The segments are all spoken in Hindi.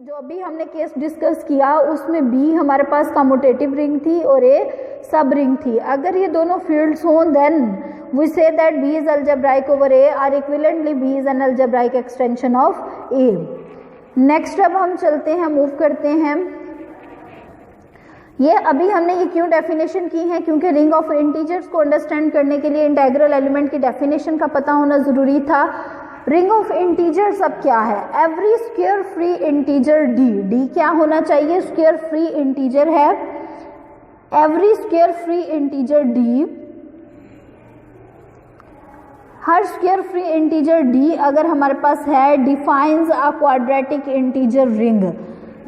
जो अभी हमने केस डिस्कस किया उसमें बी हमारे पास कम्यूटेटिव रिंग थी और ए सब रिंग थी। अगर ये दोनों फील्ड्स हों then we say that B is algebraic over A और equivalently B is an algebraic extension of A. Next अब हम चलते हैं, मूव करते हैं। ये अभी हमने ये क्यों डेफिनेशन की है, क्योंकि रिंग ऑफ इंटीजर्स को अंडरस्टैंड करने के लिए इंटेग्रल एलिमेंट की डेफिनेशन का पता होना ज़रूरी था। रिंग ऑफ इंटीजर्स अब क्या है, every square free integer D, D क्या होना चाहिए, स्क्वायर फ्री इंटीजर है, every square free integer D, हर स्क्वायर फ्री इंटीजर डी अगर हमारे पास है defines a quadratic integer ring.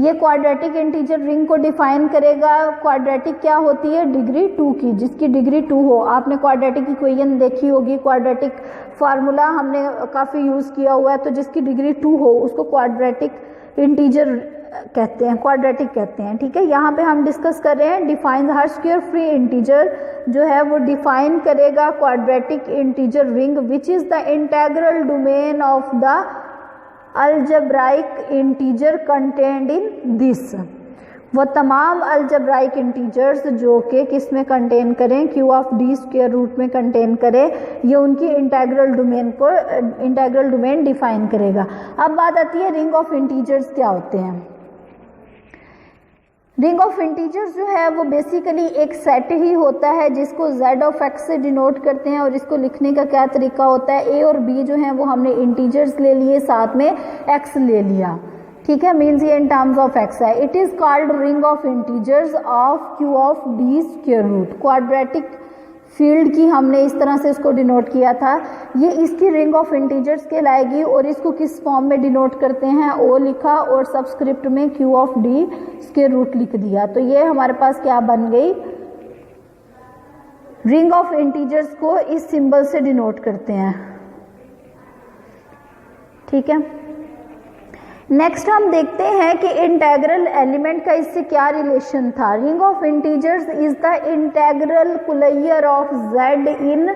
ये क्वाड्रेटिक इंटीजर रिंग को डिफाइन करेगा। क्वाड्रेटिक क्या होती है, डिग्री 2 की, जिसकी डिग्री 2 हो। आपने क्वाड्रेटिक इक्वेशन देखी होगी, क्वाड्रेटिक फार्मूला हमने काफ़ी यूज़ किया हुआ है, तो जिसकी डिग्री 2 हो उसको क्वाड्रेटिक इंटीजर कहते हैं, क्वाड्रेटिक कहते हैं। ठीक है, यहाँ पे हम डिस्कस कर रहे हैं डिफाइन हर स्क्वायर फ्री इंटीजर जो है वो डिफाइन करेगा quadratic integer ring which is the integral domain of the algebraic integer contained in this. वो तमाम अलजेब्राइक इंटीजर्स जो कि किस में कंटेन करें, Q of D square root में कंटेन करें, ये उनकी इंटेग्रल डोमेन को इंटेग्रल डोमेन डिफाइन करेगा। अब बात आती है रिंग ऑफ इंटीजर्स क्या होते हैं। रिंग ऑफ इंटीजर्स जो है वो बेसिकली एक सेट ही होता है जिसको z ऑफ x से डिनोट करते हैं। और इसको लिखने का क्या तरीका होता है, a और b जो हैं वो हमने इंटीजर्स ले लिए, साथ में x ले लिया। ठीक है, मीन्स ये इन टर्म्स ऑफ x है। It is called ring of integers of q of d square root. Quadratic field की हमने इस तरह से इसको डिनोट किया था, ये इसकी रिंग ऑफ इंटीजर्स कहलाएगी। और इसको किस फॉर्म में डिनोट करते हैं, ओ लिखा और सबस्क्रिप्ट में q of d square root लिख दिया। तो ये हमारे पास क्या बन गई, रिंग ऑफ इंटीजर्स को इस सिंबल से डिनोट करते हैं। ठीक है, नेक्स्ट हम देखते हैं कि इंटेग्रल एलिमेंट का इससे क्या रिलेशन था। Ring of integers is the integral closure of z in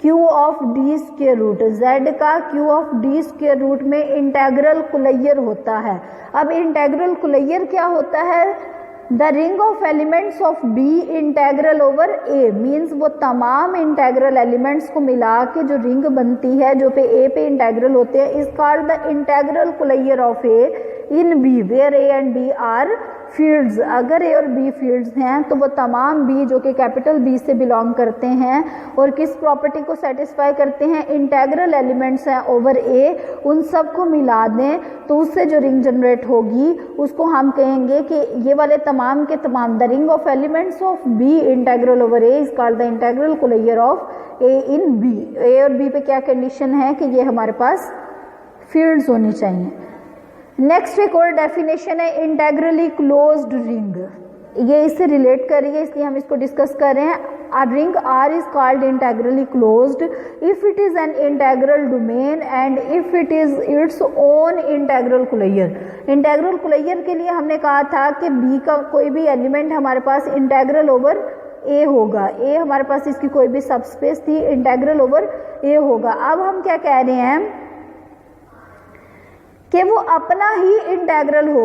q of d square root. z का q of d square root में इंटेग्रल कुलैयर होता है। अब इंटेग्रल कुलैयर क्या होता है, the ring of elements of b integral over a, means वो तमाम इंटेग्रल एलिमेंट्स को मिला के जो रिंग बनती है जो पे a पे इंटेग्रल होते हैं, is called the integral closure of a in b where a and b are fields. अगर a और b फील्ड्स हैं तो वो तमाम b जो कि कैपिटल B से बिलोंग करते हैं और किस प्रॉपर्टी को सेटिस्फाई करते हैं, इंटेग्रल एलिमेंट्स हैं ओवर a, उन सब को मिला दें तो उससे जो रिंग जनरेट होगी उसको हम कहेंगे कि ये वाले तमाम के तमाम the ring of elements of b integral over a is called the integral closure of a in b। a और b पे क्या कंडीशन है कि ये हमारे पास फील्ड्स होनी चाहिए। नेक्स्ट एक और डेफिनेशन है इंटेग्रली क्लोज्ड रिंग, ये इससे रिलेट कर रही है इसलिए हम इसको डिस्कस कर रहे हैं। A ring R is called integrally closed if it is an integral domain and if it is its own integral collier। Integral closure के लिए हमने कहा था कि B का कोई भी एलिमेंट हमारे पास इंटेग्रल ओवर A होगा, A हमारे पास इसकी कोई भी सबस्पेस थी, इंटेग्रल ओवर A होगा। अब हम क्या कह रहे हैं कि वो अपना ही इंटेग्रल हो।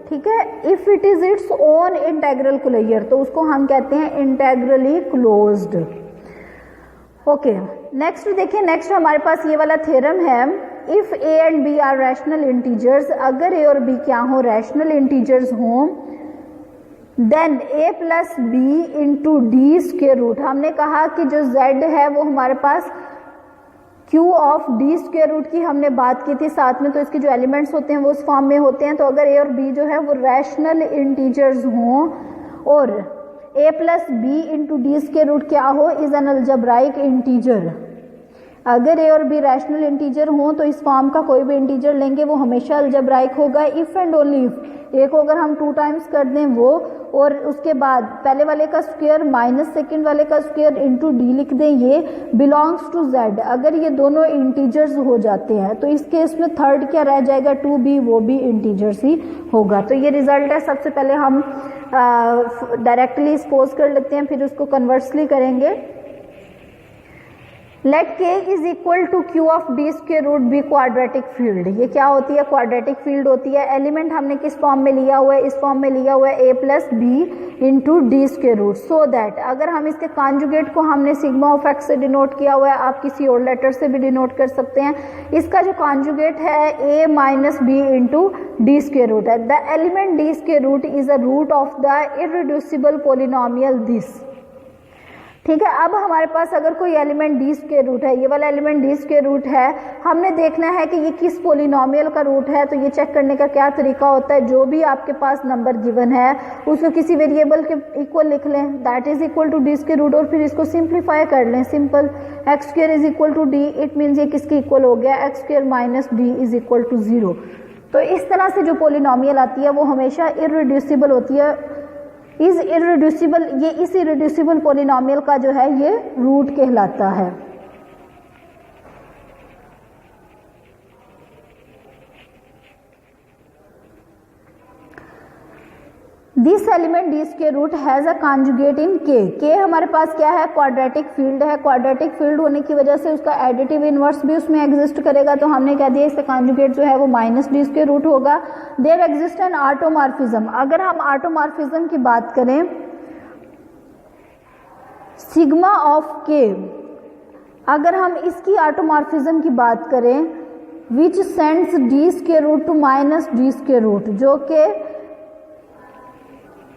ठीक है, if it is its own integral closure तो उसको हम कहते हैं इंटेग्रली क्लोज्ड। ओके, नेक्स्ट देखिए, नेक्स्ट हमारे पास ये वाला थ्योरम है, if a and b are rational integers, अगर a और b क्या हो, रैशनल इंटीजर्स हों, then a plus b into D square root. हमने कहा कि जो z है वो हमारे पास q of d square root की हमने बात की थी साथ में, तो इसके जो एलिमेंट्स होते हैं वो उस फॉर्म में होते हैं। तो अगर a और b जो है वो रैशनल इंटीजर्स हों और a plus b into D square root क्या हो, इज एन अलजेब्राइक इंटीजर। अगर a और b रैशनल इंटीजर हों तो इस फॉर्म का कोई भी इंटीजर लेंगे वो हमेशा अलजेब्राइक होगा। If and only if, a को अगर हम 2 टाइम्स कर दें वो, और उसके बाद पहले वाले का स्क्वायर माइनस सेकेंड वाले का स्क्वायर इंटू डी लिख दें, ये बिलोंग्स टू z। अगर ये दोनों इंटीजर्स हो जाते हैं तो इस केस में थर्ड क्या रह जाएगा, 2b, वो भी इंटीजर्स ही होगा। तो ये रिजल्ट है। सबसे पहले हम डायरेक्टली सपोज कर लेते हैं, फिर उसको कन्वर्सली करेंगे। Let K is equal to Q of D square root be quadratic field. ये क्या होती है? क्वाड्रेटिक फील्ड होती है। एलिमेंट हमने किस फॉर्म में लिया हुआ है? इस फॉर्म में लिया हुआ है a plus B into D square root, so that अगर हम इसके कॉन्जुगेट को हमने सिग्मा ऑफ एक्स से डिनोट किया हुआ है, आप किसी और लेटर से भी डिनोट कर सकते हैं। इसका जो कॉन्जुगेट है a minus B into D square root है। The element D square root is a root of the irreducible polynomial this. ठीक है, अब हमारे पास अगर कोई एलिमेंट डी स्क्वायर रूट है, ये वाला एलिमेंट डी स्क्वायर रूट है, हमने देखना है कि ये किस पोलिनोमियल का रूट है। तो ये चेक करने का क्या तरीका होता है? जो भी आपके पास नंबर गिवन है उसको किसी वेरिएबल के इक्वल लिख लें, that is equal to D square root, और फिर इसको सिंप्लीफाई कर लें। Simple, X square is equal to D, it means ये किसके इक्वल हो गया? X square minus D is equal to 0। तो इस तरह से जो पोलिनोमियल आती है वो हमेशा इररिड्यूसिबल होती है। इज इररिड्यूसिबल, ये इस इररिड्यूसिबल पोलिनोमियल का जो है ये रूट कहलाता है। This element D square root has a conjugate in K. K हमारे पास क्या है? क्वाड्रेटिक फील्ड है। क्वाड्रेटिक फील्ड होने की वजह से उसका एडिटिव इनवर्स भी उसमें एग्जिस्ट करेगा। तो हमने कह दिया इसका कॉन्जुगेट जो है वो माइनस डी स्क्वायर रूट होगा। There exist an automorphism. अगर हम ऑटोमॉर्फिज्म की बात करें, सिग्मा ऑफ के, अगर हम इसकी ऑटोमॉर्फिज्म की बात करें, which sends D square root to minus D square root, जो कि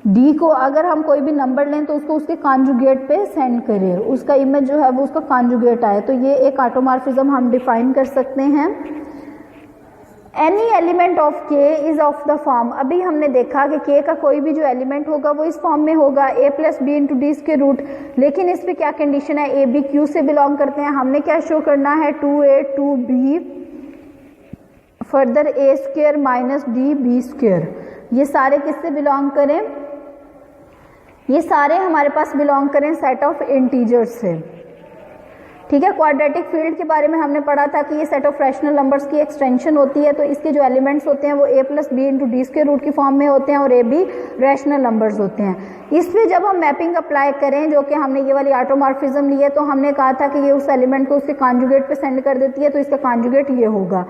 डी को अगर हम कोई भी नंबर लें तो उसको उसके कॉन्जुगेट पे सेंड करें, उसका इमेज जो है वो उसका कॉन्जुगेट आए। तो ये एक ऑटोमॉर्फिज्म हम डिफाइन कर सकते हैं। एनी एलिमेंट ऑफ के इज ऑफ द फॉर्म। अभी हमने देखा कि के का कोई भी जो एलिमेंट होगा वो इस फॉर्म में होगा, a plus B into D square root. लेकिन इस पे क्या कंडीशन है? ए बी क्यू से बिलोंग करते हैं। हमने क्या शो करना है? 2a 2b further a square minus D B square. ये सारे किससे बिलोंग करें? ये सारे हमारे पास बिलोंग करें सेट ऑफ इंटीजर्स से। ठीक है, क्वाड्रेटिक फील्ड के बारे में हमने पढ़ा था कि ये सेट ऑफ रैशनल नंबर्स की एक्सटेंशन होती है। तो इसके जो एलिमेंट्स होते हैं वो a plus B into D square root की फॉर्म में होते हैं और a भी रैशनल नंबर्स होते हैं। इस पे जब हम मैपिंग अप्लाई करें, जो कि हमने ये वाली ऑटोमॉर्फिज्म ली है, तो हमने कहा था कि ये उस एलिमेंट को उसके कॉन्जुगेट पे सेंड कर देती है। तो इसका कॉन्जुगेट ये होगा।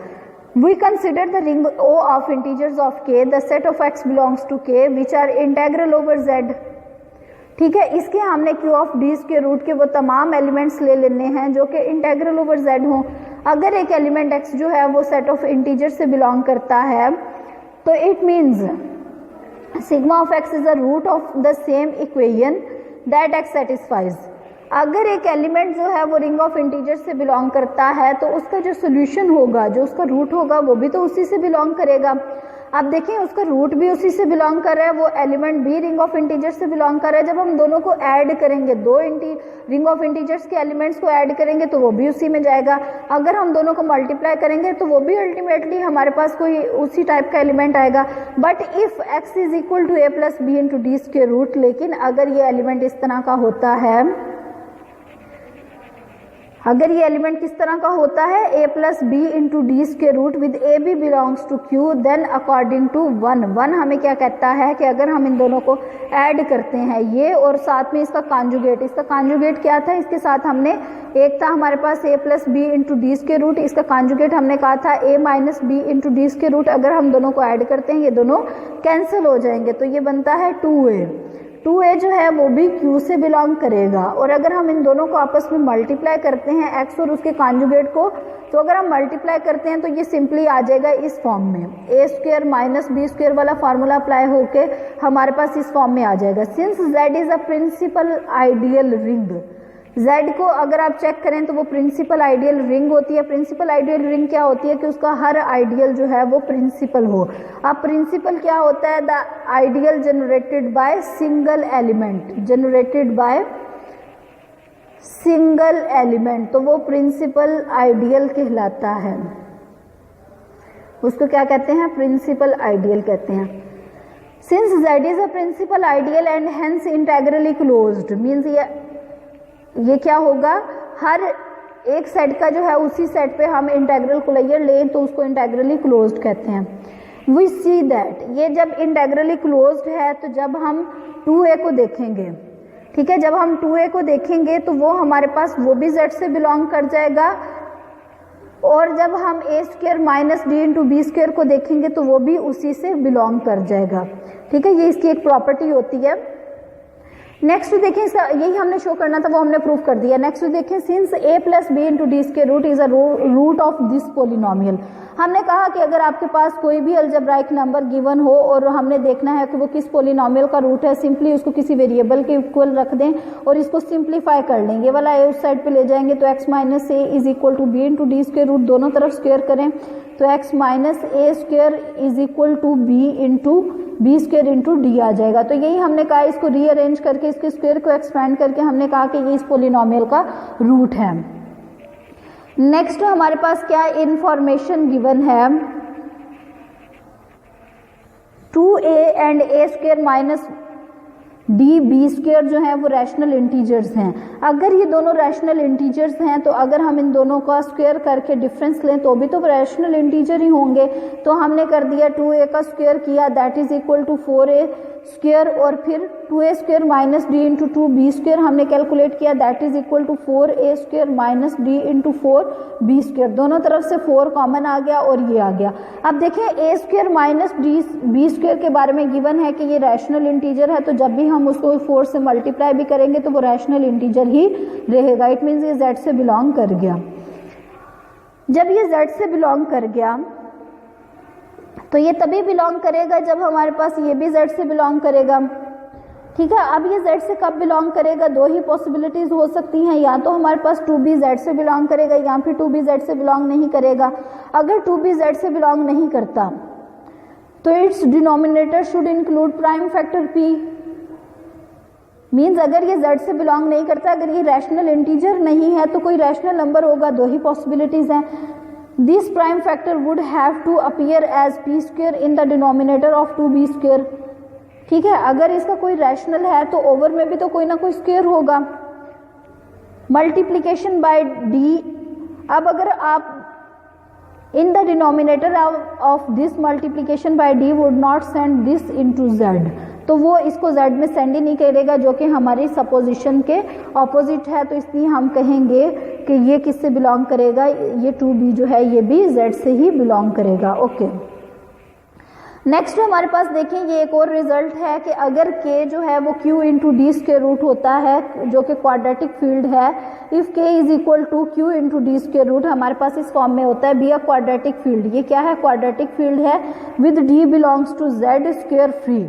We consider the ring O of integers of k, the set of x belongs to k, which are integral over z। ठीक है, इसके हमने q of D square root के वो तमाम एलिमेंट्स ले लेने हैं जो कि इंटेग्रल ओवर z हों। अगर एक एलिमेंट x जो है वो सेट ऑफ इंटीजर से बिलोंग करता है तो it means sigma of x is a root of the same equation that x satisfies. अगर एक एलिमेंट जो है वो रिंग ऑफ इंटीजर से बिलोंग करता है तो उसका जो सोल्यूशन होगा, जो उसका रूट होगा, वो भी तो उसी से बिलोंग करेगा। अब देखिए, उसका रूट भी उसी से बिलोंग कर रहा है, वो एलिमेंट भी रिंग ऑफ इंटीजर से बिलोंग कर रहा है। जब हम दोनों को ऐड करेंगे, दो रिंग ऑफ इंटीजर्स के एलिमेंट्स को ऐड करेंगे तो वो भी उसी में जाएगा। अगर हम दोनों को मल्टीप्लाई करेंगे तो वो भी अल्टीमेटली हमारे पास कोई उसी टाइप का एलिमेंट आएगा। But if x is equal to a plus B into D square root, लेकिन अगर ये एलिमेंट इस तरह का होता है, अगर ये एलिमेंट किस तरह का होता है, a plus B into D square root with A B belongs to Q, then according to 1 हमें क्या कहता है कि अगर हम इन दोनों को ऐड करते हैं, ये और साथ में इसका कॉन्जुगेट, इसका कॉन्जुगेट क्या था? इसके साथ हमने एक था हमारे पास a plus B into D square root, इसका कॉन्जुगेट हमने कहा था a minus B into D square root. अगर हम दोनों को ऐड करते हैं ये दोनों कैंसिल हो जाएंगे, तो ये बनता है 2a जो है वो भी q से बिलोंग करेगा। और अगर हम इन दोनों को आपस में मल्टीप्लाई करते हैं x और उसके कॉन्जुगेट को, तो अगर हम मल्टीप्लाई करते हैं तो ये सिंपली आ जाएगा इस फॉर्म में, a square minus B square वाला फार्मूला अप्लाई होके हमारे पास इस फॉर्म में आ जाएगा। Since z is a principal ideal ring, z को अगर आप चेक करें तो वो प्रिंसिपल आइडियल रिंग होती है। प्रिंसिपल आइडियल रिंग क्या होती है कि उसका हर आइडियल जो है वो प्रिंसिपल हो। अब प्रिंसिपल क्या होता है? The ideal generated by single element, generated by single element, तो वो प्रिंसिपल आइडियल कहलाता है। उसको क्या कहते हैं? प्रिंसिपल आइडियल कहते हैं। Since z is a principal ideal and hence integrally closed, means ये क्या होगा? हर एक सेट का जो है उसी सेट पे हम इंटेग्रल कोलाइयर लें तो उसको इंटेग्रली क्लोज्ड कहते हैं। वी सी दैट ये जब इंटेग्रली क्लोज्ड है तो जब हम 2a को देखेंगे, ठीक है। जब हम 2a को देखेंगे तो वो हमारे पास वो भी z से बिलोंग कर जाएगा, और जब हम a square minus D into B square को देखेंगे तो वो भी उसी से बिलोंग कर जाएगा। ठीक है, ये इसकी एक प्रॉपर्टी होती है। नेक्स्ट देखें, यही हमने शो करना था, वो हमने प्रूव कर दिया। नेक्स्ट देखें, since a plus B into D square root is a root of this polynomial. हमने कहा कि अगर आपके पास कोई भी अलजेब्राइक नंबर गिवन हो और हमने देखना है कि वो किस पोलिनोमियल का रूट है, सिंपली उसको किसी वेरिएबल के इक्वल रख दें और इसको सिंप्लीफाई कर लेंगे। वाला a उस साइड पे ले जाएंगे तो x minus A is equal to B into D square root, दोनों तरफ स्क्वायर करें तो x minus A square is equal to B into B square into D आ जाएगा। तो यही हमने कहा, इसको रीअरेंज करके इसके स्क्वायर को एक्सपेंड करके हमने कहा कि ये इस पोलिनोमियल का रूट है। नेक्स्ट हमारे पास क्या इंफॉर्मेशन गिवन है, 2a and a square minus D B square जो है वो रैशनल इंटीजर्स हैं। अगर ये दोनों रैशनल इंटीजर्स हैं तो अगर हम इन दोनों का स्क्वायर करके डिफरेंस लें तो भी तो रैशनल इंटीजर ही होंगे। तो हमने कर दिया 2a का स्क्वायर किया, that is equal to 4a square, और फिर 2a square minus D into 2b square हमने कैलकुलेट किया, that is equal to 4a square minus D into 4b square. दोनों तरफ से 4 कॉमन आ गया और ये आ गया। अब देखिए a square minus b square के बारे में गिवन है कि ये रैशनल इंटीजर है, तो जब भी हम उसको 4 से मल्टीप्लाई भी करेंगे तो वो रैशनल इंटीजर ही रहेगा। इट मीन्स ये z से बिलोंग कर गया। जब ये z से बिलोंग कर गया तो ये तभी बिलोंग करेगा जब हमारे पास ये भी z से बिलोंग करेगा। ठीक है, अब ये z से कब बिलोंग करेगा, दो ही पॉसिबिलिटीज हो सकती हैं, या तो हमारे पास 2b z से बिलोंग करेगा या फिर 2b z से बिलोंग नहीं करेगा। अगर 2b z से बिलोंग नहीं करता तो it's denominator should include prime factor p। Means अगर ये z से बिलोंग नहीं करता, अगर ये रैशनल इंटीजर नहीं है तो कोई रैशनल नंबर होगा, दो ही पॉसिबिलिटीज हैं। This prime factor would have to appear as p square in the denominator of 2b square. ठीक है, अगर इसका कोई रैशनल है तो ओवर में भी तो कोई ना कोई स्क्वायर होगा। मल्टीप्लीकेशन बाय d, अब अगर आप इन the denominator of this multiplication bye d would not send this into z, तो वो इसको z में सेंड ही नहीं करेगा, जो कि हमारी सपोजिशन के ऑपोजिट है। तो इसलिए हम कहेंगे कि ये किससे बिलोंग करेगा, ये 2b जो है ये भी z से ही बिलोंग करेगा। ओके, नेक्स्ट हमारे पास देखें, ये एक और रिजल्ट है कि अगर k जो है वो q into D square root होता है जो कि क्वाड्रेटिक फील्ड है, if k is equal to q into D square root, हमारे पास इस फॉर्म में होता है बी अ क्वाड्रेटिक फील्ड। ये क्या है, क्वाड्रेटिक फील्ड है with d belongs to z square free.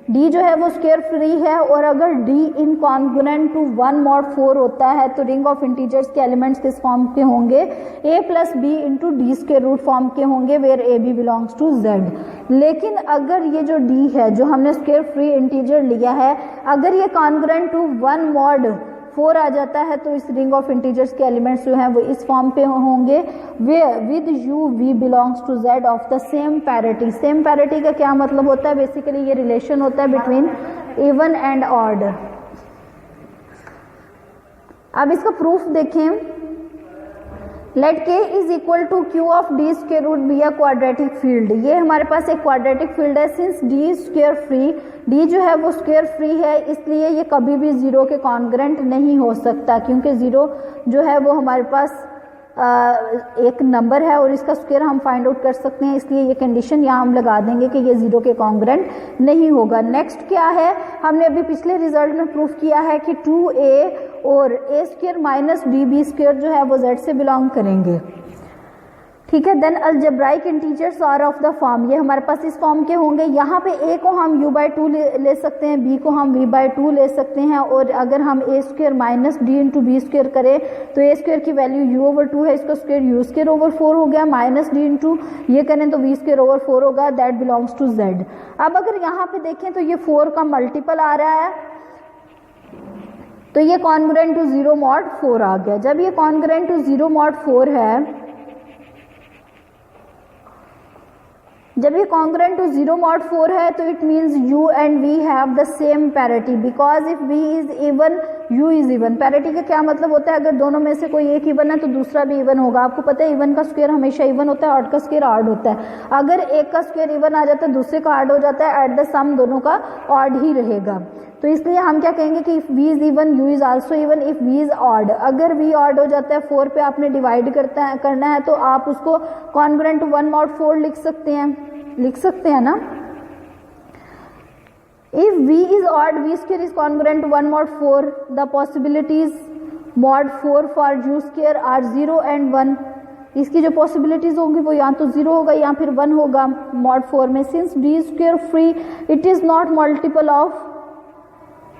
d जो है वो स्क्वायर फ्री है, और अगर d इनकॉन्ग्रुएंट टू 1 mod 4 होता है तो रिंग ऑफ इंटीजर्स के एलिमेंट्स किस फॉर्म के होंगे, a plus B into D square root form के होंगे, where a b belongs to z। लेकिन अगर ये जो d है जो हमने स्क्वायर फ्री इंटीजर लिया है, अगर ये कॉन्ग्रुएंट टू 1 mod 4 आ जाता है तो इस रिंग ऑफ इंटीजर्स के एलिमेंट्स जो हैं वो इस फॉर्म पे होंगे, वे with u v belongs to z of the same parity. Same parity का क्या मतलब होता है, बेसिकली ये रिलेशन होता है बिटवीन इवन एंड ऑड। अब इसका प्रूफ देखें, let k is equal to q of d square root be a quadratic field. ये हमारे पास एक क्वाड्रेटिक फील्ड है, since d square free, d जो है वो स्क्वायर फ्री है, इसलिए ये कभी भी जीरो के कॉन्ग्रेंट नहीं हो सकता, क्योंकि जीरो जो है वो हमारे पास एक नंबर है और इसका स्क्वायर हम फाइंड आउट कर सकते हैं, इसलिए ये कंडीशन यहाँ हम लगा देंगे कि ये जीरो के कॉन्ग्रेंट नहीं होगा। नेक्स्ट क्या है, हमने अभी पिछले रिजल्ट में प्रूफ किया है कि 2a और a square minus D B square जो है वो z से बिलोंग करेंगे। ठीक है, then algebraic integers are of the form, ये हमारे पास इस फॉर्म के होंगे। यहाँ पे a को हम u/2 ले सकते हैं, b को हम v/2 ले सकते हैं, और अगर हम a square minus D into B square करें तो a स्क्वायर की वैल्यू u/2 है, इसका स्क्वायर u स्क्वायर ओवर 4 हो गया, माइनस डी इंटू ये करें तो v स्क्वायर ओवर 4 होगा, दैट बिलोंग्स टू z। अब अगर यहाँ पे देखें तो ये 4 का मल्टीपल आ रहा है, तो ये कॉन्ग्रुएंट टू 0 mod 4 आ गया। जब ये कॉन्ग्रुएंट टू 0 mod 4 है, जब ये कॉन्ग्रुएंट टू 0 mod 4 है तो it means u and v have the same parity, because if v is even u is even. Parity का क्या मतलब होता है, अगर दोनों में से कोई एक इवन है तो दूसरा भी इवन होगा। आपको पता है इवन का स्क्वायर हमेशा इवन होता है, ऑड का स्क्वायर ऑड होता है। अगर एक का स्क्वायर इवन आ जाता है दूसरे का ऑड हो जाता है, एट द सम दोनों का ऑड ही रहेगा। तो इसलिए हम क्या कहेंगे कि if v is even u is also even, if v is odd. अगर v ऑड हो जाता है 4 पे आपने डिवाइड करना है तो आप उसको कॉन्ग्रुएंट 1 mod 4 लिख सकते हैं ना। If v is odd, v square is congruent to 1 mod 4. The possibilities mod 4 for u square are 0 and 1. इसकी जो पॉसिबिलिटीज होंगी वो या तो 0 होगा या फिर 1 होगा mod 4 में। Since d square free, it is not multiple of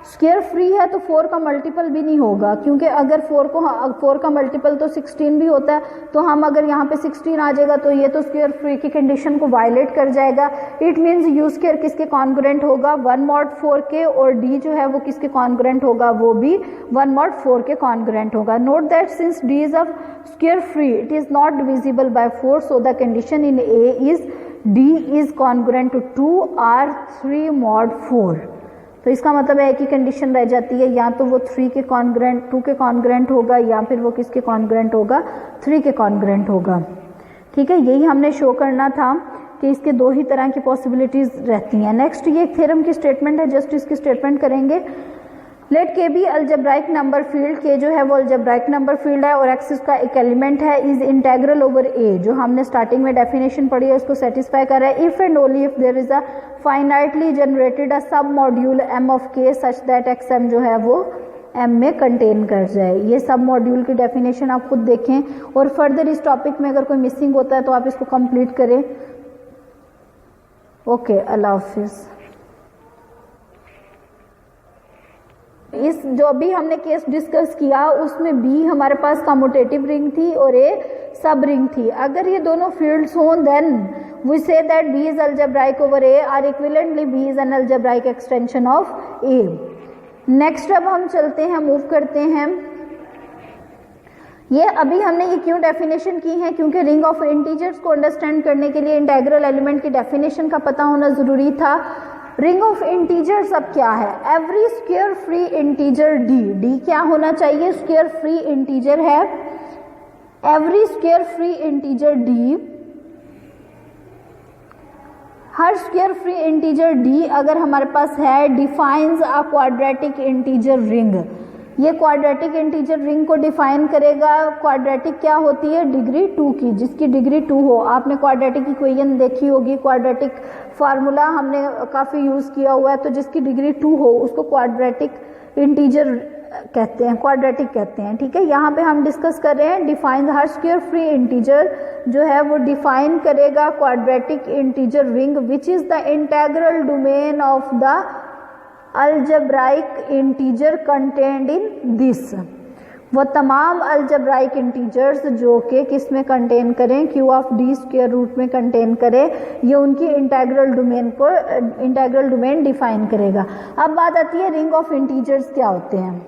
square free है तो 4 का मल्टीपल भी नहीं होगा, क्योंकि अगर 4 का मल्टीपल तो 16 भी होता है, तो हम अगर यहाँ पे 16 आ जाएगा तो ये तो स्क्वायर फ्री की कंडीशन को वायलेट कर जाएगा। इट मीन्स यू स्क्वायर किसके कॉन्ग्रुएंट होगा 1 mod 4 के, और डी जो है वो किसके कॉन्ग्रुएंट होगा, वो भी 1 mod 4 के कॉन्ग्रुएंट होगा। Note that since D is a square free it is not divisible by 4, so the condition in A is D is congruent to 2 or 3 mod 4। तो इसका मतलब है कि कंडीशन रह जाती है, या तो वो 3 के कॉन्ग्रुएंट 2 के कॉन्ग्रुएंट होगा, या फिर वो किसके कॉन्ग्रुएंट होगा 3 के कॉन्ग्रुएंट होगा। ठीक है, यही हमने शो करना था कि इसके 2 ही तरह की पॉसिबिलिटीज रहती हैं। नेक्स्ट ये थ्योरम की स्टेटमेंट है, जस्ट इसकी स्टेटमेंट करेंगे। लेट के बी अलजेब्राइक नंबर फील्ड, के जो है वो अलजेब्राइक नंबर फील्ड है और एक्स इसका एक एलिमेंट है, इज इंटेग्रल ओवर ए, जो हमने स्टार्टिंग में डेफिनेशन पढ़ी है उसको सेटिस्फाई कर रहा है। If and only if there is a finitely generated a submodule M of के सच दैट एक्स एम जो है वो एम में कंटेन कर जाए। ये सब मॉड्यूल की डेफिनेशन आप खुद देखें, और फर्दर इस टॉपिक में अगर कोई मिसिंग होता है तो आप इसको कंप्लीट करें। ओके, अल्लाह हाफिज। इस जो अभी हमने केस डिस्कस किया उसमें बी हमारे पास कम्यूटेटिव रिंग थी और ए सब रिंग थी। अगर ये दोनों फील्ड्स हों then we say that B is algebraic over A और equivalently B is an algebraic extension of A. Next अब हम चलते हैं, मूव करते हैं। ये अभी हमने ये क्यों डेफिनेशन की है, क्योंकि रिंग ऑफ इंटीजर्स को अंडरस्टैंड करने के लिए इंटेग्रल एलिमेंट की डेफिनेशन का पता होना जरूरी था। रिंग ऑफ इंटीजर्स अब क्या है, every square free integer D, D क्या होना चाहिए, स्क्वायर फ्री इंटीजर है, every square free integer D, हर स्क्वायर फ्री इंटीजर डी अगर हमारे पास है defines a quadratic integer ring. ये क्वाड्रेटिक इंटीजर रिंग को डिफाइन करेगा। क्वाड्रेटिक क्या होती है, डिग्री 2 की, जिसकी डिग्री 2 हो। आपने क्वाड्रेटिक इक्वेशन देखी होगी, क्वाड्रेटिक फार्मूला हमने काफ़ी यूज़ किया हुआ है, तो जिसकी डिग्री 2 हो उसको क्वाड्रेटिक इंटीजर कहते हैं, क्वाड्रेटिक कहते हैं। ठीक है, यहाँ पे हम डिस्कस कर रहे हैं डिफाइन हर स्क्वायर फ्री इंटीजर जो है वो डिफाइन करेगा quadratic integer ring which is the integral domain of the algebraic integer contained in this. वो तमाम अलजेब्राइक इंटीजर्स जो कि किस में कंटेन करें, Q of D square root में कंटेन करें, ये उनकी इंटेग्रल डोमेन डिफाइन करेगा। अब बात आती है रिंग ऑफ इंटीजर्स क्या होते हैं।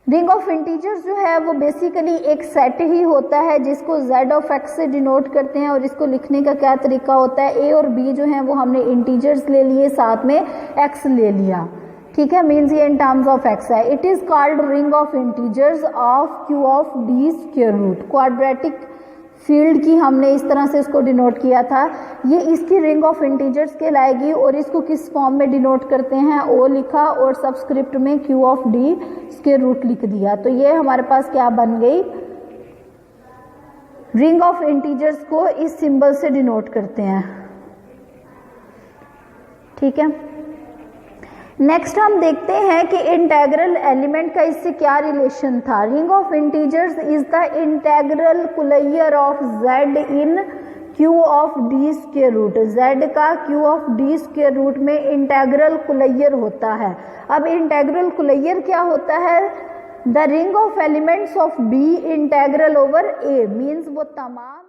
रिंग ऑफ इंटीजर्स जो है वो बेसिकली एक सेट ही होता है जिसको z ऑफ x से डिनोट करते हैं, और इसको लिखने का क्या तरीका होता है, a और b जो हैं वो हमने इंटीजर्स ले लिए, साथ में x ले लिया। ठीक है, मीन्स ये इन टर्म्स ऑफ x है। It is called ring of integers of q of d square root. Quadratic field की हमने इस तरह से इसको डिनोट किया था, ये इसकी रिंग ऑफ इंटीजर्स कहलाएगी। और इसको किस फॉर्म में डिनोट करते हैं, ओ लिखा और सबस्क्रिप्ट में q of d square root लिख दिया। तो ये हमारे पास क्या बन गई, रिंग ऑफ इंटीजर्स को इस सिंबल से डिनोट करते हैं। ठीक है, नेक्स्ट हम देखते हैं कि इंटेग्रल एलिमेंट का इससे क्या रिलेशन था। Ring of integers is the integral closure of z in q of d square root. z का q of d square root में इंटेग्रल कुलैयर होता है। अब इंटेग्रल कुलैयर क्या होता है, the ring of elements of b integral over a, means वो तमाम